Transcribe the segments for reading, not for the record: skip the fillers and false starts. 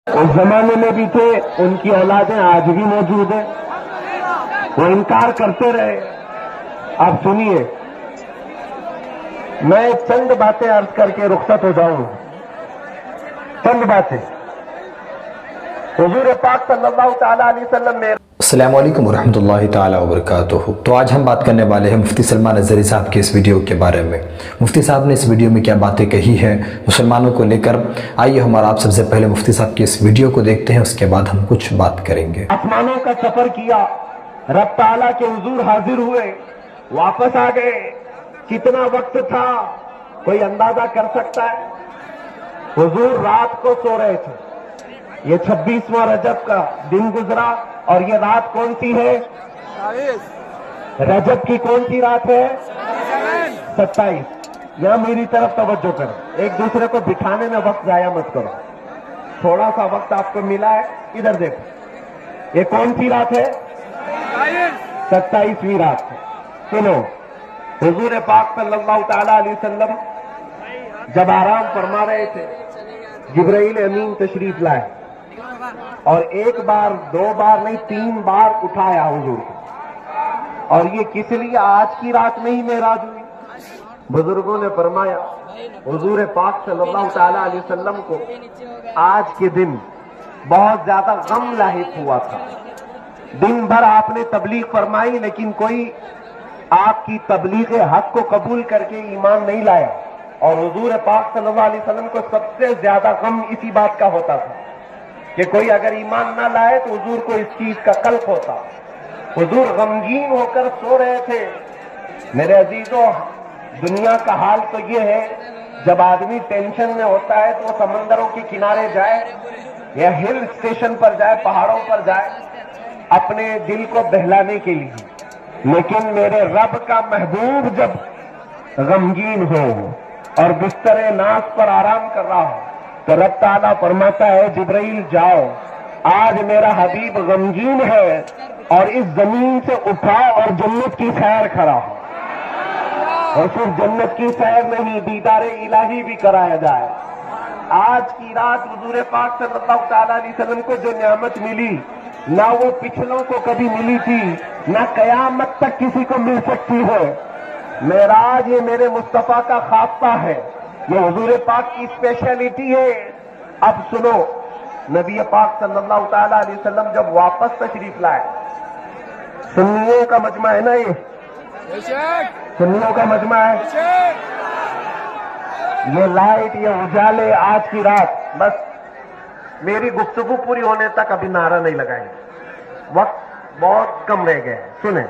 اس زمانے میں بھی تھے، ان کی اولادیں آج بھی موجود ہیں، وہ انکار کرتے رہے۔ آپ سنیے، میں چند باتیں عرض کر کے رخصت ہو جاؤں۔ چند باتیں حضور پاک صلی اللہ تعالیٰ علیہ وسلم میں۔ السلام علیکم ورحمۃ اللہ تعالیٰ وبرکاتہ۔ تو آج ہم بات کرنے والے ہیں مفتی سلمان اظہری صاحب کے اس ویڈیو کے بارے میں۔ مفتی صاحب نے اس ویڈیو میں کیا باتیں کہی ہیں مسلمانوں کو لے کر، آئیے ہمارا آپ سب سے پہلے مفتی صاحب کی اس ویڈیو کو دیکھتے ہیں، اس کے بعد ہم کچھ بات کریں گے۔ آسمانوں کا سفر کیا، رب تعالیٰ کے حضور حاضر ہوئے، واپس آ گئے۔ کتنا وقت تھا کوئی اندازہ کر سکتا ہے؟ حضور رات کو سو رہے تھے، یہ 26واں رجب کا دن گزرا، اور یہ رات کون سی ہے؟ رجب کی کون سی رات ہے؟ 27۔ یہاں میری طرف توجہ کریں، ایک دوسرے کو بٹھانے میں وقت ضائع مت کرو۔ تھوڑا سا وقت آپ کو ملا ہے، ادھر دیکھو، یہ کون سی رات ہے؟ 27ویں رات ہے۔ سنو، حضور پاک صلی اللہ تعالی علیہ وسلم جب آرام فرما رہے تھے، جبرائیل امین تشریف لائے، اور ایک بار دو بار نہیں 3 بار اٹھایا حضور کو۔ اور یہ کس لیے آج کی رات میں ہی معراج ہوئی؟ بزرگوں نے فرمایا حضور پاک صلی اللہ تعالی علیہ وسلم کو آج کے دن بہت زیادہ غم لاحق ہوا تھا۔ دن بھر آپ نے تبلیغ فرمائی، لیکن کوئی آپ کی تبلیغ حق کو قبول کر کے ایمان نہیں لایا، اور حضور پاک صلی اللہ علیہ وسلم کو سب سے زیادہ غم اسی بات کا ہوتا تھا کہ کوئی اگر ایمان نہ لائے تو حضور کو اس چیز کا قلق ہوتا۔ حضور غمگین ہو کر سو رہے تھے۔ میرے عزیزوں، دنیا کا حال تو یہ ہے، جب آدمی ٹینشن میں ہوتا ہے تو وہ سمندروں کے کنارے جائے یا ہل اسٹیشن پر جائے، پہاڑوں پر جائے اپنے دل کو بہلانے کے لیے، لیکن میرے رب کا محبوب جب غمگین ہو اور بستر ناز پر آرام کر رہا ہو تو رب تعالیٰ فرماتا ہے جبرائیل جاؤ، آج میرا حبیب غمگین ہے، اور اس زمین سے اٹھا اور جنت کی سیر کرا ہو، اور صرف جنت کی سیر نہیں، دیدار الہی بھی کرایا جائے۔ آج کی رات حضور پاک صلی اللہ تعالیٰ علیہ وسلم کو جو نعمت ملی، نہ وہ پچھلوں کو کبھی ملی تھی، نہ قیامت تک کسی کو مل سکتی ہے۔ معراج یہ میرے مصطفیٰ کا خاصہ ہے، یہ حضور پاک کی اسپیشلٹی ہے۔ اب سنو، نبی پاک صلی اللہ تعالیٰ علیہ وسلم جب واپس تشریف لائے، سنیوں کا مجمع ہے نا، یہ سنیوں کا مجمع ہے، یہ لائٹ، یہ اجالے آج کی رات، بس میری گفتگو پوری ہونے تک ابھی نعرہ نہیں لگائیں گے، وقت بہت کم رہ گئے۔ سنیں،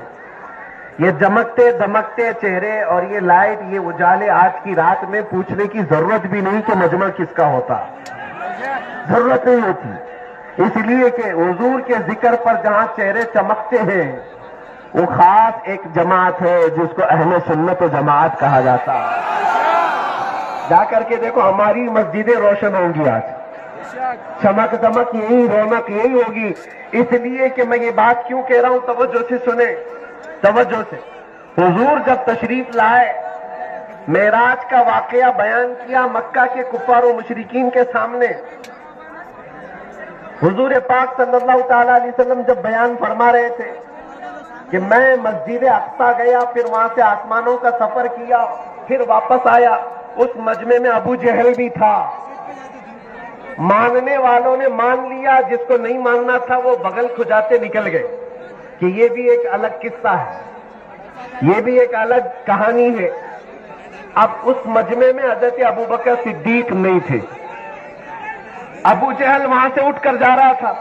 یہ جمکتے دمکتے چہرے اور یہ لائٹ، یہ اجالے آج کی رات میں پوچھنے کی ضرورت بھی نہیں کہ مجمع کس کا ہوتا، ضرورت نہیں ہوتی، اس لیے کہ حضور کے ذکر پر جہاں چہرے چمکتے ہیں وہ خاص ایک جماعت ہے جس کو اہل سنت و جماعت کہا جاتا ہے۔ جا کر کے دیکھو، ہماری مسجدیں روشن ہوں گی آج، چمک دمک یہی، رونق یہی ہوگی۔ اس لیے کہ میں یہ بات کیوں کہہ رہا ہوں، توجہ سے سنیں، توجہ سے۔ حضور جب تشریف لائے، معراج کا واقعہ بیان کیا مکہ کے کفار و مشرکین کے سامنے، حضور پاک صلی اللہ تعالی علیہ وسلم جب بیان فرما رہے تھے کہ میں مسجد اقصی گیا، پھر وہاں سے آسمانوں کا سفر کیا، پھر واپس آیا، اس مجمع میں ابو جہل بھی تھا۔ ماننے والوں نے مان لیا، جس کو نہیں ماننا تھا وہ بغل کھجاتے نکل گئے، کہ یہ بھی ایک الگ قصہ ہے، یہ بھی ایک الگ کہانی ہے۔ اب اس مجمع میں حضرت ابوبکر صدیق نہیں تھے، ابو جہل وہاں سے اٹھ کر جا رہا تھا،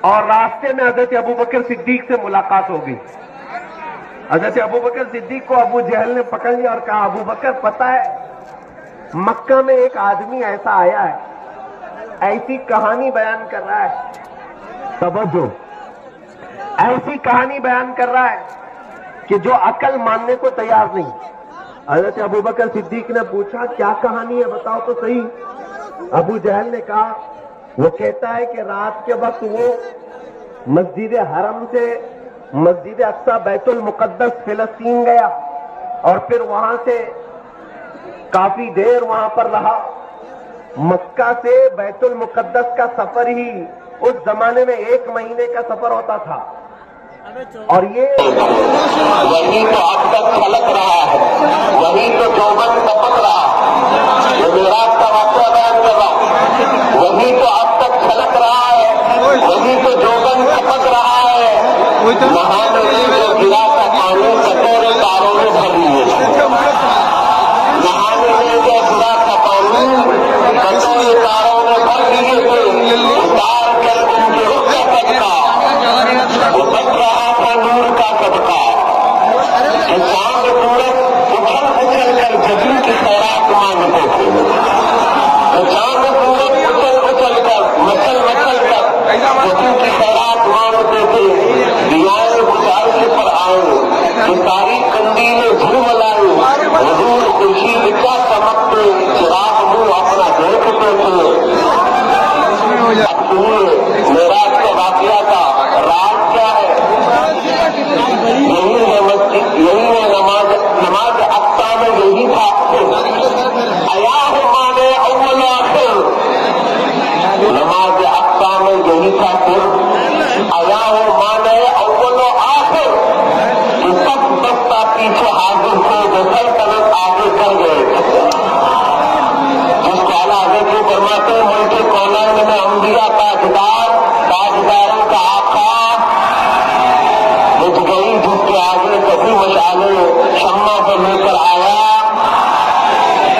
اور راستے میں حضرت ابوبکر صدیق سے ملاقات ہو گئی۔ حضرت ابوبکر صدیق کو ابو جہل نے پکڑ لیا اور کہا ابوبکر، پتہ ہے مکہ میں ایک آدمی ایسا آیا ہے، ایسی کہانی بیان کر رہا ہے، توجہ، ایسی کہانی بیان کر رہا ہے کہ جو عقل ماننے کو تیار نہیں۔ حضرت ابوبکر صدیق نے پوچھا کیا کہانی ہے، بتاؤ تو صحیح۔ ابو جہل نے کہا، وہ کہتا ہے کہ رات کے وقت وہ مسجد حرم سے مسجد اقصی بیت المقدس فلسطین گیا، اور پھر وہاں سے کافی دیر وہاں پر رہا، مکہ سے بیت المقدس کا سفر ہی اس زمانے میں 1 مہینے کا سفر ہوتا تھا، اور یہ وہی تو اب تک چھلک رہا ہے، وہی تو چوبن ٹپک رہا ہے، جو معراج کا واقعہ بیان کر رہا ہوں، وہی تو اب تک چھلک رہا ہے، وہی تو چوبن ٹپک رہا ہے۔ نہانے میں جو گرا تھا پانی کٹورے تاروں میں بھر لیے، نہانے میں جو گرا تھا پانی کٹورے تاروں میں بھر لیے تھے، اتار کر ان کے رخ کا صدقہ وہ بچ رہا تھا نور کا صدقہ، کہ چاند سورج اچھل اچھل کر جبی کی خیرات مانگتے تھے، کہ چاند سورج اچھل اچھل کر مچل مچل کر جبی کی خیرات مانگتے تھے۔ دیائیں گزارش پر آئے کہ ساری قندیلیں جھلملائیں، حضور خورشید کیا چمکتے، چراغ منہ اپنا دیکھتے تھے۔ اب سنیے معراج کا واقعہ کا راز کیا ہے؟ یہی ہے مسجد، یہی ہے نماز اقصا میں یہی تھا۔ ایاہ مانے اول آخر، نماز اقصا میں یہی تھا۔ پھر ایاہ مانے اول آخر، کہ سب دستہ پیچھے حاضر تھے، جو سلطنت آگے کر گئے تھے، جس کو اللہ آگے کیوں فرماتے ہیں ملک کونین میں انبیاء تاجدار، تاجداروں کا آقا بجھ گئی، جس کے آگے کبھی مشعلے شمع سے لے کر آیا،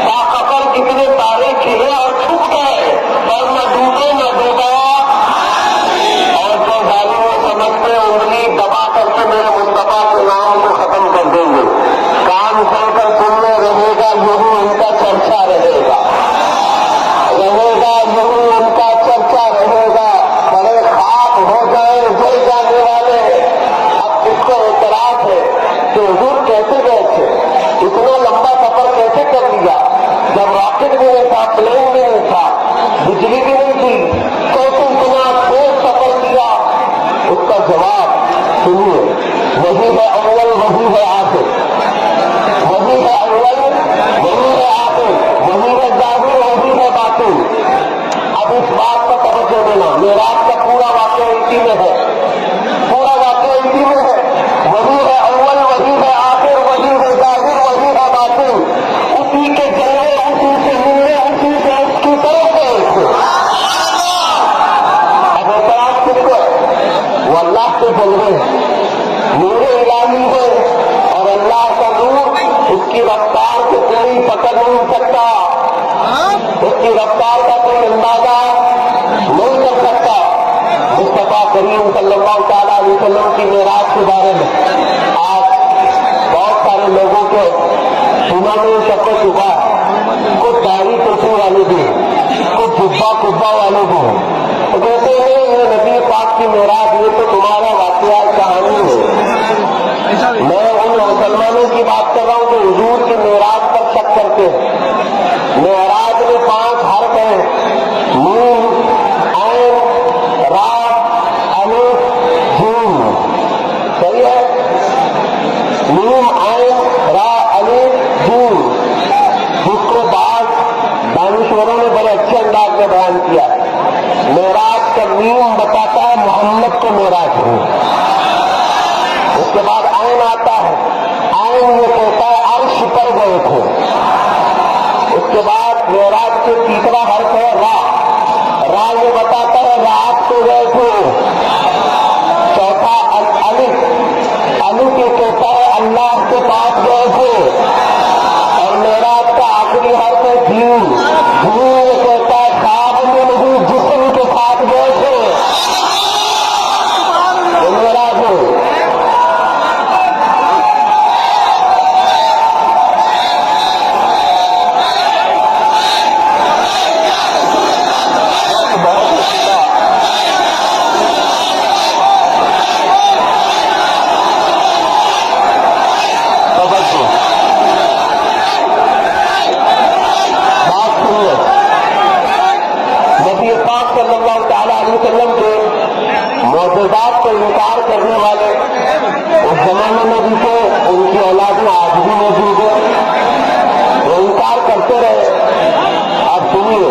باخبر کتنے تارے کھلے اور چھپ گئے، پر نہ ڈوبے نہ ڈوبا، اور جو ظالموں سمجھتے انگلی دبا کر کے میرے مصطفیٰ کے نام کو ختم کر دیں گے، کان کھول کر سننے رہے گا، یہی ان کا چرچا رہے گا، یہی ان کا چرچا رہے گا۔ بڑے خاک ہو گئے جل جانے والے۔ اب اس کو اعتراض ہے کہ حضور کیسے گئے تھے، اتنا لمبا سفر کیسے کر لیا، جب راکٹ بھی نہیں تھا، پلین بھی نہیں تھا، بجلی بھی نہیں تھی، کیسے اتنا تیز سفر کیا؟ اس کا جواب سنیے، وہی ہے اول، وہی ہے آخر، وہی ہے اول، وہی ہے آخر، وہی ہے ظاہر، وہی ہے باطن۔ اب اس بات کا توجہ دینا، معراج کا پورا واقعہ اسی میں ہے، پورا واقعہ اسی میں ہے۔ وہی ہے اول، وہی ہے آخر، وہی ہے ظاہر، وہی ہے باطن۔ اسی کے جلوے، اسی سے ملنے، اسی سے اس کی طرف گئے تھے۔ اب اعتراض کس کو ہے؟ وہ اللہ کے جلوے ہیں، نور الہی ہے، اور اللہ کا نور اس کی رفتار کو کوئی پکڑ نہیں سکتا، اس کی رفتار کا کوئی اندازہ نہیں کر سکتا۔ مصطفیٰ کریم صلی اللہ تعالیٰ علیہ وسلم کی معراج کے بارے میں آج بہت سارے لوگوں کے سنا میں شک و شبہ، کچھ داڑھی ٹوپی والے بھی، کچھ جبہ کبا والے بھی، تو کہتے ہیں یہ نبی پاک کی معراج، یہ تو تمہارا واقعہ کہانی ہے۔ میں ان مسلمانوں کی بات کر رہا ہوں جو حضور کی معراج پر شک کرتے ہیں۔ معراج میں 5 حرف ہیں، نون، عین، را، الف، جیم، صحیح ہے؟ نون، عین، را، الف، جیم، جس کو بعض دانشوروں نے بڑے اچھے انداز میں بیان کیا ہے۔ معراج کا نیم بتاتا ہے محمد کو معراج ہوں، اس کے بعد عین آتا ہے، عین یہ کہتا ہے عرش پر گئے تھے۔ اس کے بعد معراج کے تیسرا حرف ہے را، را یہ بتاتا ہے رات کو گئے تھے۔ چوتھا الف، الف یہ کہتا ہے اللہ کے پاس گئے تھے۔ اور معراج کا آخری حرف ہے جیم، جیم یہ کہتا ہے خواب میں نہیں جسم کے ساتھ گئے تھے۔ یہ معراج ہے۔ نبی پاک صلی اللہ تعالیٰ علیہ وسلم کے معجزات کو انکار کرنے والے اس زمانے میں بھی تھے، ان کی اولاد میں آج بھی موجود ہے، وہ انکار کرتے رہے۔ آپ سنیے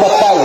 27।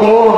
3